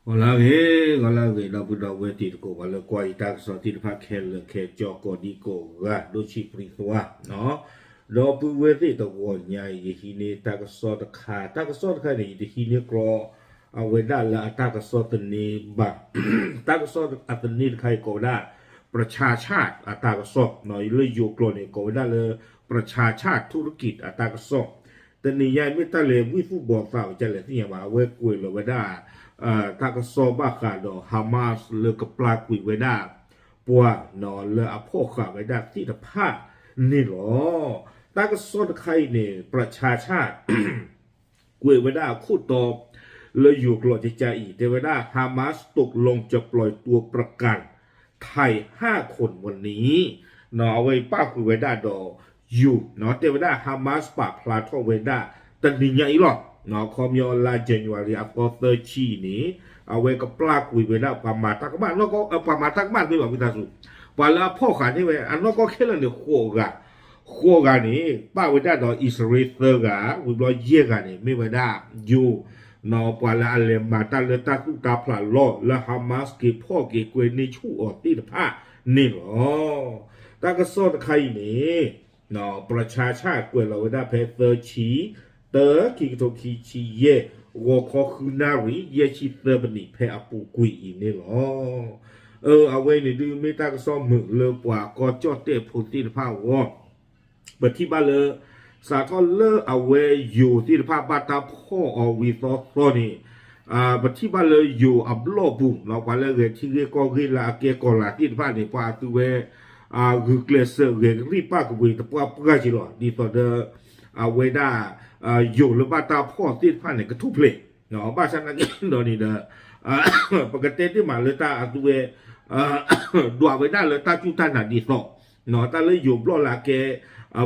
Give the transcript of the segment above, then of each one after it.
ngala ge la bu da we ti ko wa le kwa ita so ti pha khe le khe jo ko di ko ga do chi pri thwa no do pu we ti to wo nya yi hi ne ta ka so ta kha ni ti hi ne kro a we da la ta ka so ta ni ba ta ka so a ta ni khai ko da ประชาชาติอัตรากระสอบหน่อยเลยโยกลเนี่ยก็ได้เลยประชาชาติธุรกิจอัตรากระสอบแต่นี่ยายไม่ตะเลยวิฟุตบอลสาวจะเลยที่ยังมาเวกุยเลยไว้ได้ตากระสอบบ้าขาดฮามาสเลยกับปลากุยไว้ได้ปัวนอนเลยอพ่อขาไว้ได้ที่ตะผ้านี่หรอตากระสอบใครเนี่ยประชาชาติกุยไว้ได้คู่ตอบเลยอยู่กลอดใจอีกแต่ไว้ได้ฮามาสตกลงจะปล่อยตัวประกันไทย5 คนวันนี้เนาะไว้ป้าคุยไว้ได้ดออยู่เนาะแต่ว่าได้ฮามาสปาพลาทอไว้ได้แต่นี่ยังอีหรอกเนาะคอมยอลาเจนวารีอัฟเตอร์ชีนี้เอาไว้กับปลาคุยไว้ได้ประมาณทักบ้านแล้วก็ประมาณทักบ้านไม่บอกพิธาสุปลาพ่อขานี่ไว้อันนั้นก็แค่เรื่องเดียวโคกานี่ป้าไว้ได้ดออิสราเอลกะวิบลอยเย่กันนี่ไม่ไว้ได้อยู่นอปวาละอัลเลมาตาเลตาตุตาพลาโลและฮามาสกีพ่อกีกวยในชูออตีนผ้านี่หรอตากระสอดใครนี่นอประชาชาติกวยเราได้เพเตอร์ชีเตอร์กิโตคีชีเยวอคอคือนารีเยชิเตอร์บันิเพอปูกุยอีนี่หรอเอาไว้ในดื้อไม่ตากระสอดมือเลกว่าก็จอดเตะพูตีนผ้าวอบัดที่บ้านเลยสาทอเลอเอาไว้อยู่ที่ภาพบาตาพ่อเอาวิซอสนี่บัดที่บ้านเลยอยู่อับโลบุเราไปเลยที่เรียกก็เรียลาเกกอลาที่ภาพนี่ป้าตัวคือเกลเซอร์เรียรีป้ากับวิตป้าปกติหรอดีต่อเดอเอาไว้ได้อยู่หรือบาตาพ่อที่ภาพนี่ก็ทุบเลยเนาะบ้านฉันนั่นดอนี่เด้อปกติที่มาเลยตาตัวดัวไว้ได้เลยตาจุดท่านน่ะดีต่อเนาะตาเลยอยู่บล็อกลาเก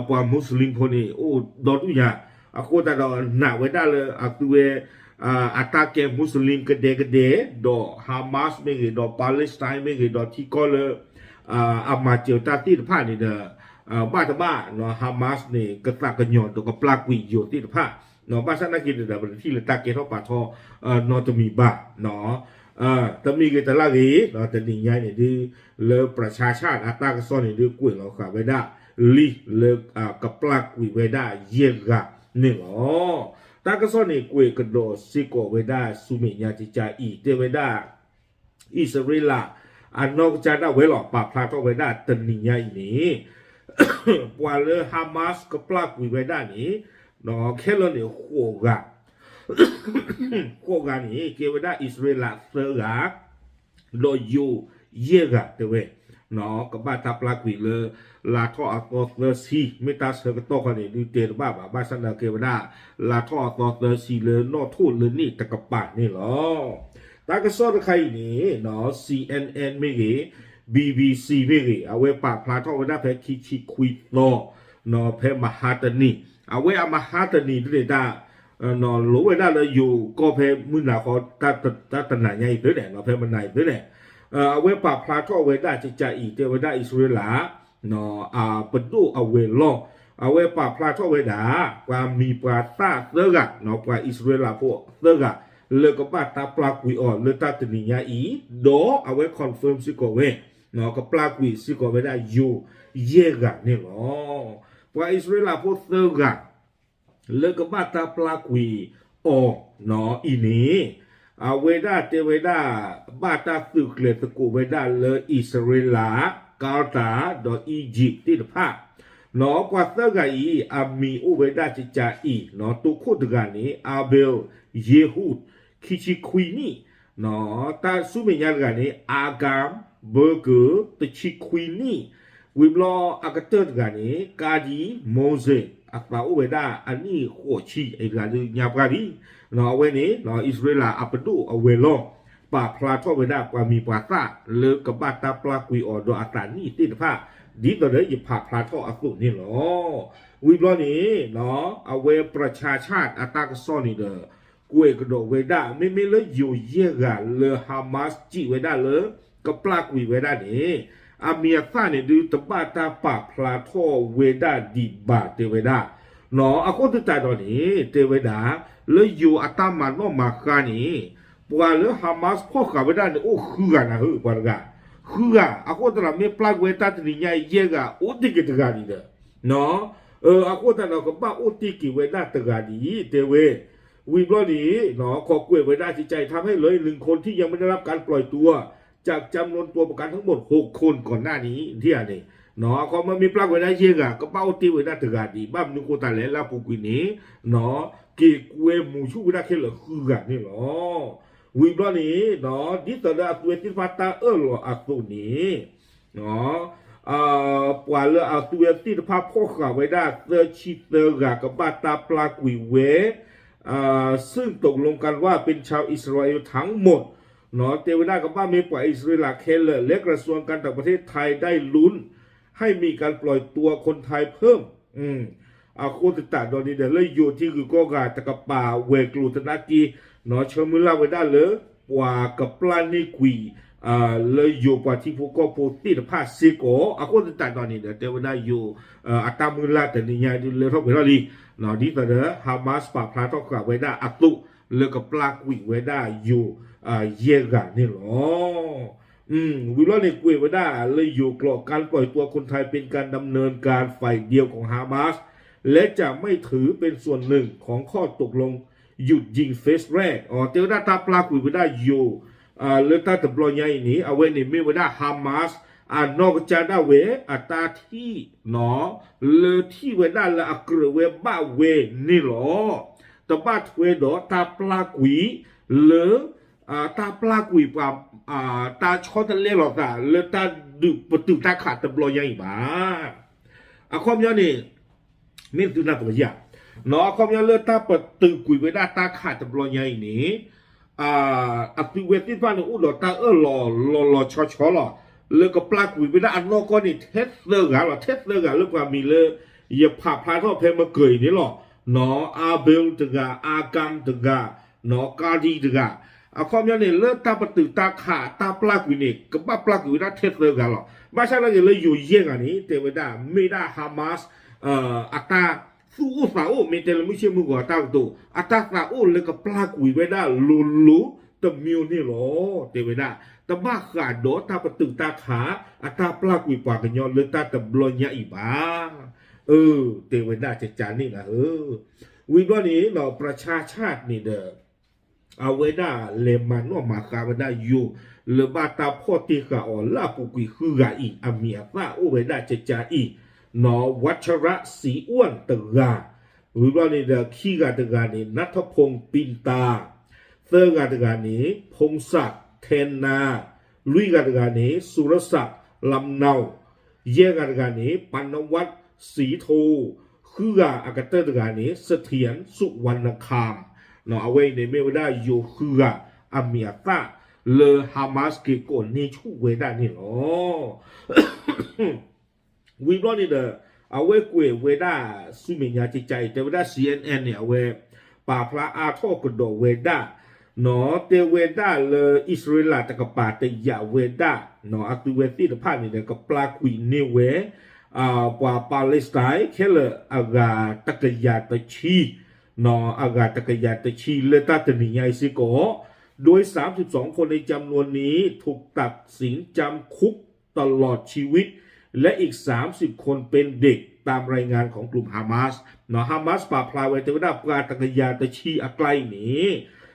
ปว่ามุสลิมคนนี้โอ้ดอตุยาโคตรดอหนาไว้ได้เลยตัวอัตราเกมุสลิมกระเดดอฮามาสไม่กี่ดอปาเลสไตน์ไม่กี่ดอที่ก็เลยมาเจอตาที่ผ้านี่เด้อบ้าตาบ้าเนาะฮามาสนี่กระตากระหยอนตัวกับปลากวิโยที่ผ้าเนาะบ้านฉันนักกินเด้อที่เลยตาเกทอปาทอนอตมีบ้าเนาะแต่มีกี่ตลาดีเนาะแต่นี่ใหญ่เนี่ยดีเลยประชาชาติอัตรากระซ้อนนี่ดีกุ้ยเราขาไว้ได้ลีเลิกกับปลากวิเวด้าเยกะนี่หรอตากระซ้อนนี่กุยกระโดดซิโกเวด้าสุเมียจิจาอีเตเวด้าอิสราเอลอันนอกจากนั้นเวลาปาพลาโตเวด้าตันนิยาอีนี้ปวาเลฮามาสกับปลากวิเวด้านี้เนาะแค่เราเนี่ยโคกะนี่เกเวด้าอิสราเอลเซอร์กะโดยยูเยกะเตเวเนาะกับบ้านตาปลากวิเลยลาท่ออัตโตซีไม่ตาเสือกระโตกันนี่ดูเตะบ้าสันดาเกวดาลาท่ออัตโตซีเลยนอทูดเลยนี่ตะกบปากนี่หรอตากระสอดใครนี่เนาะ CNN ไม่กี่ BBC ไม่กี่เอาไว้ปากพลาท่อไว้ได้แพ้คิชิคุยโตเนาะแพ้มหาตานีเอาไว้มหาตานีด้วยได้เนาะรู้ไว้ได้เลยอยู่ก็แพ้มือหนาเขาตาหนาใหญ่ด้วยแหละเนาะแพ้มันไหนด้วยแหละเอาไว้ปากพลาท่อไว้ได้จะจ่าอีเตไว้ได้อิสราเอลเนาะปดูเอาไว้ล่อเอาไว้ปากพลาท่อไว้ด่าความมีปลาตาเตกะเนาะปลาอิสราเอลพวกเตกะเลิกกับปลาตาปลากุยอ่อนเลิกตาตนิยาอีโดเอาไว้คอนเฟิร์มซิโกเวเนาะกับปลากุยซิโกเวได้อยู่เยกะนี่หรอปลาอิสราเอลพวกเตกะเลิกกับปลาตาปลากุยอ่อนเนาะอีนี้เวด้าเตเวด้าบ้าตาตึกเลตะกูเวด้าเลยอิสราเอลกาตาดออียิปต์ที่ภาคเนาะกว่าเตกะอีมีอุเวด้าจิจาอีเนาะตุคุตกานี้อาเบลเยฮูดคิชิคุยนี่เนาะตาสุเมียกานี้อากามเบอร์เกอร์ตชิคุยนี่วิบลออากาเตอร์กานี้กาดีโมเซอัตราอุเวด้าอันนี้โคชีไอ้กาดีญาบกาดีเนาะเวนี้เนาะอิสราเอลอัปดูเอาเวลอปาพลาทอเวด้าความมีปาตาเลิกกับบาตาปลากุยออดออัตรานี่ติดผ้าดีต่อเลยหยิบผ่าพลาทออัตุนี่หรอวิบลอนี้เนาะเอาเวประชาชาติอัตากซ้อนนี่เด้อกุยกระโดเวด้าไม่เลยอยู่เยกะเลยฮามาสจิเวด้าเลยกับปลากุยเวด้านี่เมียซ่าเนี่ยดูตบาตาปาพลาทอเวด้าดีบาเตเวด้าเนาะคนที่ตายตอนนี้เตเวด้าเลยอยู่อัตามันนอกมาคานี่ป ปว่าเลยฮามาสพ่อกับเวลาเนี่ยโอ้คือกันนะเฮ้ยปว่ากันคือกันอากูตระไม่ปลากเวตาตรีเนี่ยเยอะโอ้ติกิตกันนี่เด้อเนาะอากูตระเราก็บ้าโอ้ติกิเวตาตกันนี่เตเววิบล้อนี้เนาะขอกล้วยเวตาจิตใจทำให้เลย1 คนที่ยังไม่ได้รับการปล่อยตัวจากจำนวนตัวประกันทั้งหมด6 คนก่อนหน้านี้ที่อันนี้เนาะเขามันมีปลากเวตาเยอะก็บ้าโอ้ติเวตาตกันนี่บ้านุโกตาเลลาปุกุนี้เนาะเกี่ยวกับมูชูเวตาเคลคือกันนี่เนาะวิบล้อนี้เนาะดิตระตัวที่ฟัตตาหรออักตัวนี้เนาะปว่าเลยเอาตัวที่ภาพพ่อข่าวไว้ได้เตอชิเตอร์กับบาตาปลากุยเวซึ่งตกลงกันว่าเป็นชาวอิสราเอลทั้งหมดเนาะเทวดากับบ้านเมปล่อยอิสราเอลเคลและกระทรวงการต่างประเทศไทยได้ลุ้นให้มีการปล่อยตัวคนไทยเพิ่มโคตรตัดตอนนี้เดี๋ยวเลยอยู่ที่คือก็กาตะกป่าเวกลูตนากีเนาะเชื่อมือลาไว้ได้เลยปว่ากับปลานิกุยเลยอยู่กว่าที่พวกก็พูดที่ภาคซิโกคนตัดตอนนี้เดี๋ยวเทวดาอยู่อัตมือลาแต่นี่ยังเลยเขาเป็นอะไรเนาะดีแต่เด้อฮามาสปาพลาต้องกลับไว้ได้อัตุเลยกับปลากุยไว้ได้อยู่เยกันนี่หรอวิโรจน์เนี่ยกุยไว้ได้เลยอยู่กรอบการปล่อยตัวคนไทยเป็นการดำเนินการฝ่ายเดียวของฮามาสและจะไม่ถือเป็นส่วนหนึ่งของข้อตกลงหยุดยิงเฟสแรกเทวดาตาปลากุยไว้ได้อยู่เลตาตบลอยใหญ่นี้เอาไว้ในไม่ไว้ได้ฮามาสนอกจากได้เวตาที่เนาะเลที่เวได้ละอักเรเวบ้าเวนี่หรอแต่บ้าถวยดอตาปลากุยเลตาปลากุยปาตาชอตเลี้ยหรอกตาเลตาดุประตูตาขาดตบลอยใหญ่บ้าความยาวนี่ไม่ตื่นหน้าตัวใหญ่เนาะความยาวเลตาประตูกุยเวได้ตาขาดตบลอยใหญ่นี้ตัวเวทีฟ้าเนี่ยอุดรตาหล่อชอหล่อเลยก็ปลากุยไปได้อันนอกก็นี่เทสเลอร์กันหรอเทสเลอร์กันเรื่องความมีเลยอย่าผ่าพลาดเข้าเพลมาเกยนี่หรอเนาะอาเบลตึกอากัมตึกเนาะกาดีตึกความยาวเนี่ยเลิกตาประตูตาขาตาปลากุยเนี่ยก็บ้าปลากุยได้เทสเลอร์กันหรอบ้าใช่แล้วเลยอยู่เยี่ยงอันนี้แต่ว่าได้ไม่ได้ฮามาสอัตราสู้สาวไม่แต่เราไม่เชื่อมือกว่าตาตัวอัตราสาวเลยก็ปลากุยไว้ได้ลุตะมิวนี่หรอเทวดาตะบ้าขาดโดตาประตูตาขาอัตาปลากุยปากกันยอนเลยตาตะบลอยอีบ้าเทวดาจะจานนี่นะวิบนี้เราประชาชาตินี่เด้อเอาไว้ได้เลมันว่ามาคาไว้ได้อยู่เลบาตาพ่อตีกาอ่อนลาปุกุยคือกาอีอามีอาฟ้าโอไว้ได้จะจาอีนอวัชระสีอ้วนตะกาวิบนี้เด้อขี้กาตะกานี่นัทพงศ์ปินตาเซอร์กาตกานี้พงศักดิ์เทนนาลุยกาตกานี้สุรศักดิ์ลำเนาเยกาตกานี้ปัณวัฒน์ศรีโทคือกาอากาเตอร์ตกานี้เสถียรสุวรรณคามเนาะเอาไว้ในเมวได้โยคือกาอามีอาตาเลฮามาสเกโกนี่ชูเวได้นี่หรอวิบล้อนี่เด้อเอาไว้กวยเวด้าสุเมียจิตใจแต่เวด้า CNN เนี่ยเอาไว้ป่าพระอาทอกระโดเวด้าเนาะเตเวด้าเลยอิสราเอลตะกป่าเตยาเวด้าเนาะอัตุเวตีตะพานี่เด้อกับปลาคุยเนเวปว่าปาเลสไตน์เคลอากาตะกยาตะชีเนาะอากาตะกยาตะชีเลตาตะนิยายซิโกโดย32คนในจำนวนนี้ถูกตัดสินจำคุกตลอดชีวิตและอีก30คนเป็นเด็กตามรายงานของกลุ่มฮามาสเนาะฮามาสป่าพลายไว้แต่ว่าปลาตะกยาตะชีอักไลนี้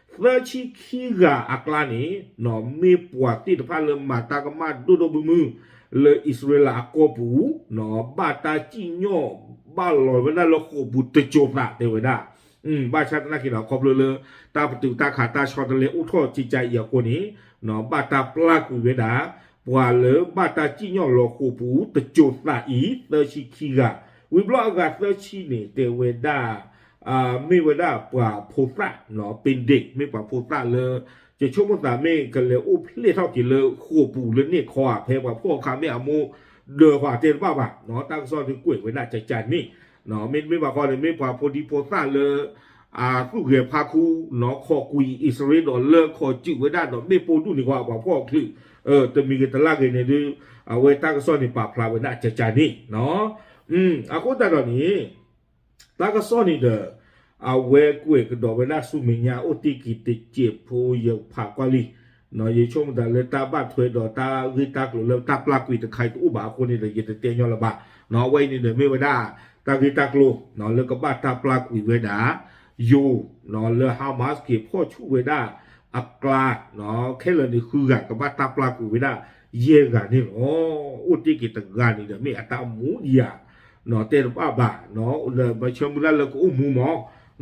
เพื่อชีขี้กาอักลานี้เนาะมีปวดที่ตะพานเริ่มมาตากมาดูดูมือเลยอิสราเอลโกปูเนาะบาตาจิโยบ้าลอยวันนั้นเราโคบุตรโจบละเทวดาบ้าชาตินักขีดขอบเลยตาประตูตาขาตาชอตเลยอุทโธจิใจอย่างคนนี้เนาะบาตาปลากุยเวดาปว่าเลยบาตาจิโยเราโคปูตะโจบละอีเตชิขี้กาวิบล้อกาเตชิเนี่ยเทวดาไม่ว่าได้ปว่าโพสต์เนาะเป็นเด็กไม่ปว่าโพสต์เลยจะช่วงภาษาเมกันเลยอุเพลเท่ากี่เลยขั้วปูเลยเนี่ยคอเพลว่าพวกคำไม่เอาโมเดือว่าเจนว่าป่ะเนาะตั้งซ้อนถึงกล้วยไว้ได้ใจใจนี่เนาะไม่ว่าพอเลยไม่ปว่าพอดีโพสต์เลยผู้เกี่ยวพาคูเนาะคอกุยอิสราเอลเลิกคอจิ้วไว้ได้เนาะไม่ปูดูนี่ว่าพ่อคือจะมีกันตลาดกันเนี่ยดูเอาไว้ตั้งซ้อนในป่าพลาไว้ได้ใจใจนี่เนาะคนแต่ตอนนี้ตากซ้อนนี่เด้อ เอาเวกุเอกดอกเวลาสุมิญาโอติกิติเจ็บโพยผากวาลีเนาะยิ่งชมแต่เลยตาบ้าถวยดอกตาวิตากหรือตาปลากวิตใครตัวอุบาคนนี่เลยยิ่งเตียนยอละบะเนาะไว้นี่เดี๋ยวไม่ว่าได้ตาวิตากโลเนาะเลยก็บ้าตาปลากวิเวดาอยู่เนาะเลยฮามาสเก็บพ่อชูเวดาอักลาเนาะแค่เลยนี่คือกันกับบ้าตาปลากวิเวดาเย่กันนี่โอ้อุติกิตกันนี่เดี๋ยวไม่อัตามูดีอะเนาะเตะบ้าบ้าเนาะเลยมาชมแล้วเลยก็อุ้มมูหมอ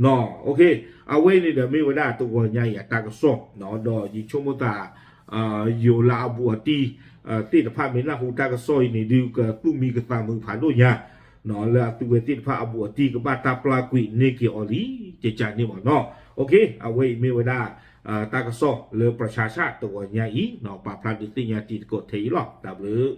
เนาะโอเคเอาไว้นี่เดี๋ยวไม่ว่าได้ตัวใหญ่ตากระสอบเนาะดอยิ่งชมตาอยู่ลาบัวตีตีตะพาเมน่าหูตากระซอยนี่ดูกับตู้มีกระตามือผ่านด้วยยาเนาะแล้วตัวตีตะพาบัวตีกับบ้าตาปลากุยเนกิออลีเจจานี่หมดเนาะโอเคเอาไว้ไม่ว่าได้ตากระสอบเลือประชาชาติตัวใหญ่เนาะปาพลาดิติญาติกดเทียร์หรอกดับเลย